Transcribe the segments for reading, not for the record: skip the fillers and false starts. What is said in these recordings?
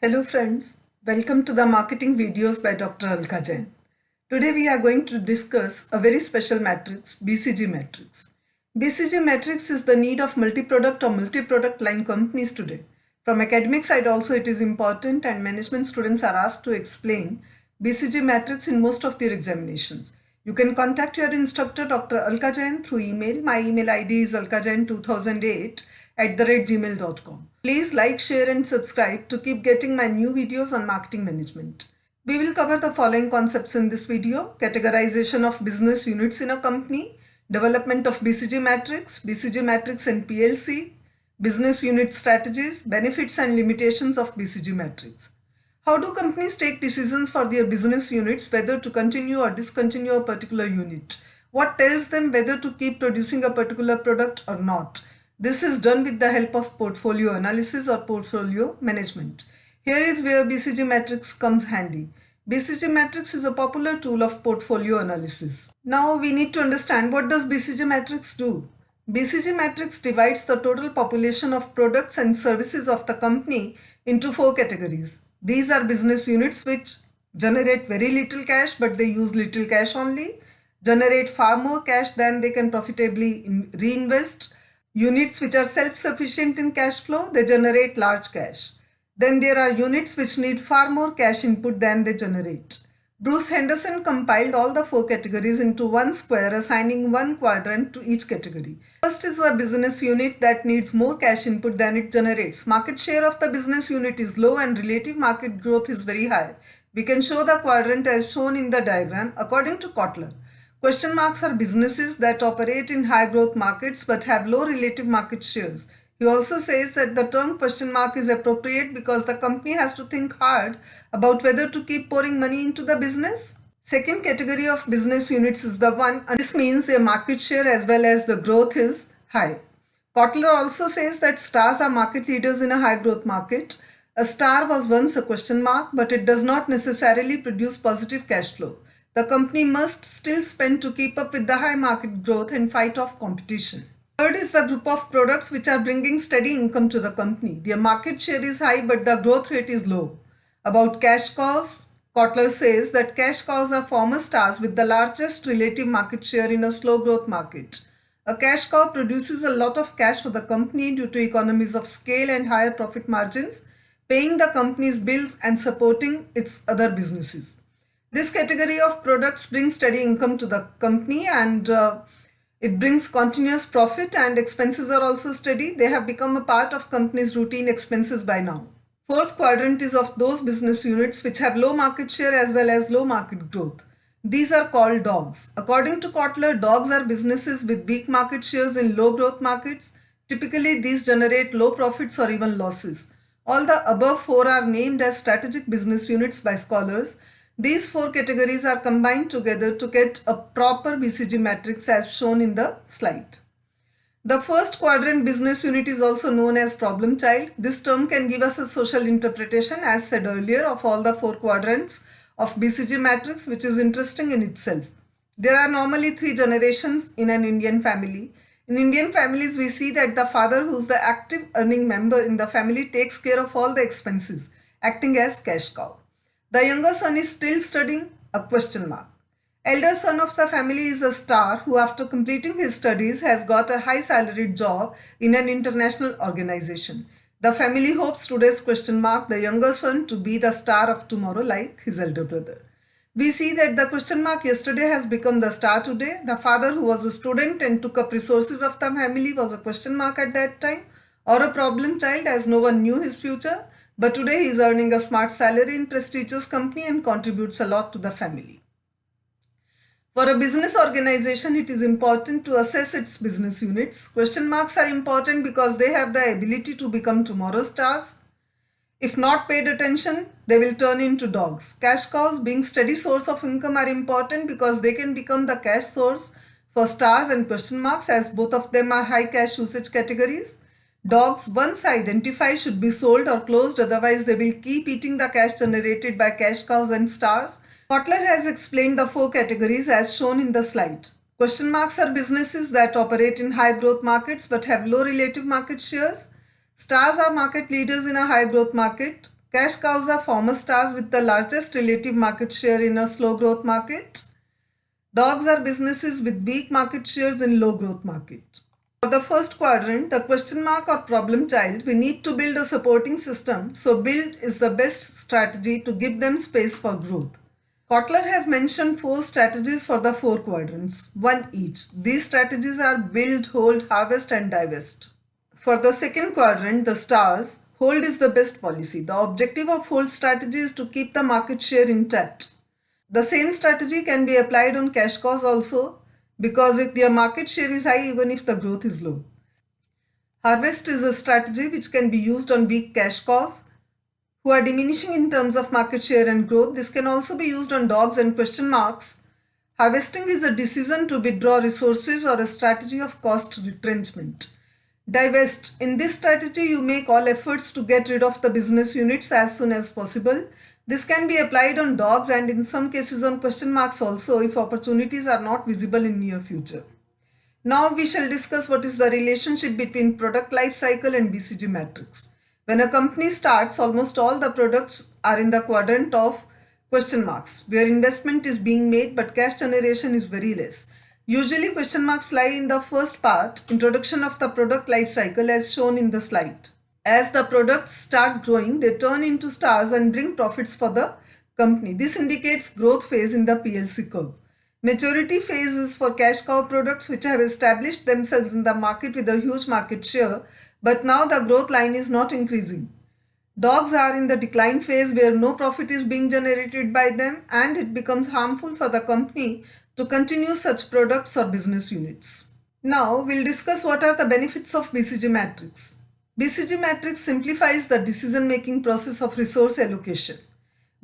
Hello friends, welcome to the marketing videos by Dr. Alka Jain. Today we are going to discuss a very special matrix, BCG matrix. BCG matrix is the need of multi-product or multi-product line companies today. From academic side also it is important and management students are asked to explain BCG matrix in most of their examinations. You can contact your instructor Dr. Alka Jain through email. My email ID is alkajain2008@gmail.com. Please like, share and subscribe to keep getting my new videos on marketing management. We will cover the following concepts in this video: categorization of business units in a company, development of BCG matrix and PLC, business unit strategies, benefits and limitations of BCG matrix. How do companies take decisions for their business units whether to continue or discontinue a particular unit? What tells them whether to keep producing a particular product or not? This is done with the help of portfolio analysis or portfolio management. Here is where BCG matrix comes handy. BCG matrix is a popular tool of portfolio analysis. Now we need to understand, what does BCG matrix do? BCG matrix divides the total population of products and services of the company into 4 categories. These are business units which generate very little cash but they use little cash only, generate far more cash than they can profitably reinvest. Units which are self-sufficient in cash flow, they generate large cash. Then there are units which need far more cash input than they generate. Bruce Henderson compiled all the 4 categories into one square, assigning one quadrant to each category. First is a business unit that needs more cash input than it generates. Market share of the business unit is low and relative market growth is very high. We can show the quadrant as shown in the diagram according to Kotler. Question marks are businesses that operate in high growth markets but have low relative market shares. He also says that the term question mark is appropriate because the company has to think hard about whether to keep pouring money into the business. Second category of business units is the one, and this means their market share as well as the growth is high. Kotler also says that stars are market leaders in a high growth market. A star was once a question mark, but it does not necessarily produce positive cash flow. The company must still spend to keep up with the high market growth and fight off competition. Third is the group of products which are bringing steady income to the company. Their market share is high but the growth rate is low. About cash cows, Kotler says that cash cows are former stars with the largest relative market share in a slow growth market. A cash cow produces a lot of cash for the company due to economies of scale and higher profit margins, paying the company's bills and supporting its other businesses. This category of products brings steady income to the company and it brings continuous profit, and expenses are also steady. They have become a part of company's routine expenses by now. Fourth quadrant is of those business units which have low market share as well as low market growth. These are called dogs. According to Kotler, dogs are businesses with weak market shares in low growth markets. Typically, these generate low profits or even losses. All the above 4 are named as strategic business units by scholars. These 4 categories are combined together to get a proper BCG matrix as shown in the slide. The first quadrant business unit is also known as problem child. This term can give us a social interpretation, as said earlier, of all the 4 quadrants of BCG matrix, which is interesting in itself. There are normally 3 generations in an Indian family. In Indian families, we see that the father, who is the active earning member in the family, takes care of all the expenses, acting as cash cow. The younger son is still studying, a question mark. Elder son of the family is a star who, after completing his studies, has got a high salaried job in an international organization. The family hopes today's question mark, the younger son, to be the star of tomorrow like his elder brother. We see that the question mark yesterday has become the star today. The father, who was a student and took up resources of the family, was a question mark at that time, or a problem child as no one knew his future. But today he is earning a smart salary in prestigious company and contributes a lot to the family. For a business organization, it is important to assess its business units. Question marks are important because they have the ability to become tomorrow's stars. If not paid attention, they will turn into dogs. Cash cows, being steady source of income, are important because they can become the cash source for stars and question marks, as both of them are high cash usage categories. Dogs, once identified, should be sold or closed, otherwise they will keep eating the cash generated by cash cows and stars. Kotler has explained the 4 categories as shown in the slide. Question marks are businesses that operate in high growth markets but have low relative market shares. Stars are market leaders in a high growth market. Cash cows are former stars with the largest relative market share in a slow growth market. Dogs are businesses with weak market shares in low growth market. For the first quadrant, the question mark or problem child, we need to build a supporting system. So build is the best strategy to give them space for growth. Kotler has mentioned 4 strategies for the 4 quadrants, one each. These strategies are build, hold, harvest and divest. For the second quadrant, the stars, hold is the best policy. The objective of hold strategy is to keep the market share intact. The same strategy can be applied on cash cows also, because if their market share is high even if the growth is low. Harvest is a strategy which can be used on weak cash cows who are diminishing in terms of market share and growth. This can also be used on dogs and question marks. Harvesting is a decision to withdraw resources or a strategy of cost retrenchment. Divest. In this strategy, you make all efforts to get rid of the business units as soon as possible. This can be applied on dogs and in some cases on question marks also if opportunities are not visible in near future. Now we shall discuss what is the relationship between product life cycle and BCG matrix. When a company starts, almost all the products are in the quadrant of question marks, where investment is being made but cash generation is very less. Usually question marks lie in the first part, introduction of the product life cycle as shown in the slide. As the products start growing, they turn into stars and bring profits for the company. This indicates growth phase in the PLC curve. Maturity phase is for cash cow products which have established themselves in the market with a huge market share, but now the growth line is not increasing. Dogs are in the decline phase where no profit is being generated by them and it becomes harmful for the company to continue such products or business units. Now we'll discuss what are the benefits of BCG matrix. BCG matrix simplifies the decision-making process of resource allocation.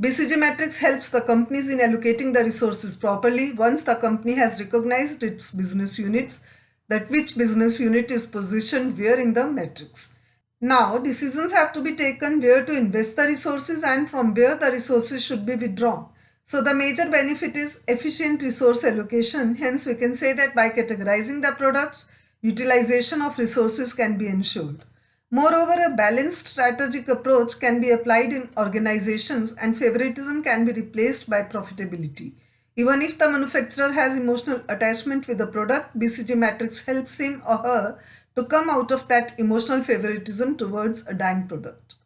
BCG matrix helps the companies in allocating the resources properly once the company has recognized its business units, that which business unit is positioned where in the matrix. Now decisions have to be taken where to invest the resources and from where the resources should be withdrawn. So the major benefit is efficient resource allocation. Hence we can say that by categorizing the products, utilization of resources can be ensured. Moreover, a balanced strategic approach can be applied in organizations and favoritism can be replaced by profitability. Even if the manufacturer has emotional attachment with the product, BCG matrix helps him or her to come out of that emotional favoritism towards a dying product.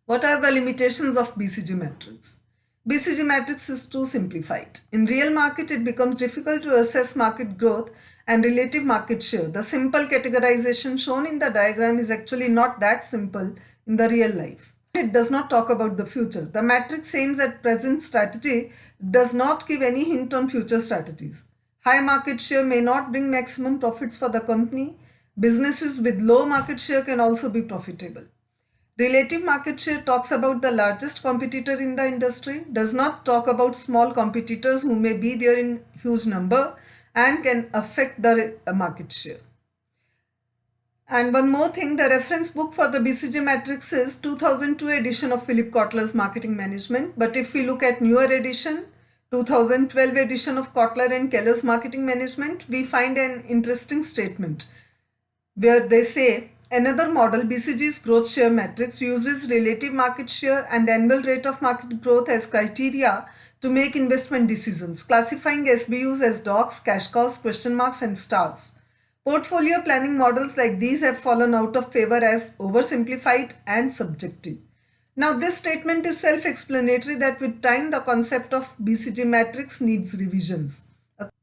What are the limitations of BCG matrix? BCG matrix is too simplified. In real market, it becomes difficult to assess market growth and relative market share. The simple categorization shown in the diagram is actually not that simple in the real life. It does not talk about the future. The matrix aims at present strategy, does not give any hint on future strategies. High market share may not bring maximum profits for the company. Businesses with low market share can also be profitable. Relative market share talks about the largest competitor in the industry, does not talk about small competitors who may be there in huge number and can affect the market share. And one more thing, the reference book for the BCG matrix is 2002 edition of Philip Kotler's Marketing Management. But if we look at newer edition, 2012 edition of Kotler and Keller's Marketing Management, we find an interesting statement where they say, another model, BCG's growth share matrix, uses relative market share and annual rate of market growth as criteria to make investment decisions, classifying SBUs as dogs, cash cows, question marks and stars. Portfolio planning models like these have fallen out of favor as oversimplified and subjective. Now this statement is self-explanatory that with time the concept of BCG matrix needs revisions.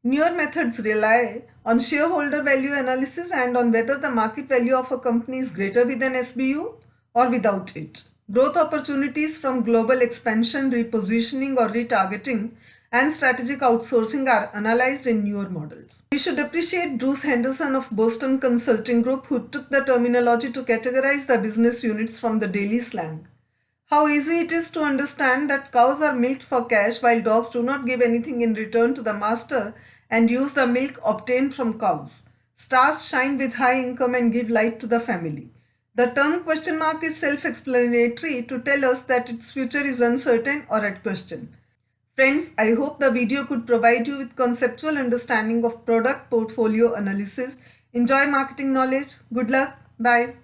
Newer methods rely on shareholder value analysis and on whether the market value of a company is greater with an SBU or without it. Growth opportunities from global expansion, repositioning or retargeting and strategic outsourcing are analyzed in newer models. We should appreciate Bruce Henderson of Boston Consulting Group, who took the terminology to categorize the business units from the daily slang. How easy it is to understand that cows are milked for cash while dogs do not give anything in return to the master and use the milk obtained from cows. Stars shine with high income and give light to the family. The term question mark is self-explanatory to tell us that its future is uncertain or at question. Friends, I hope the video could provide you with conceptual understanding of product portfolio analysis. Enjoy marketing knowledge. Good luck. Bye.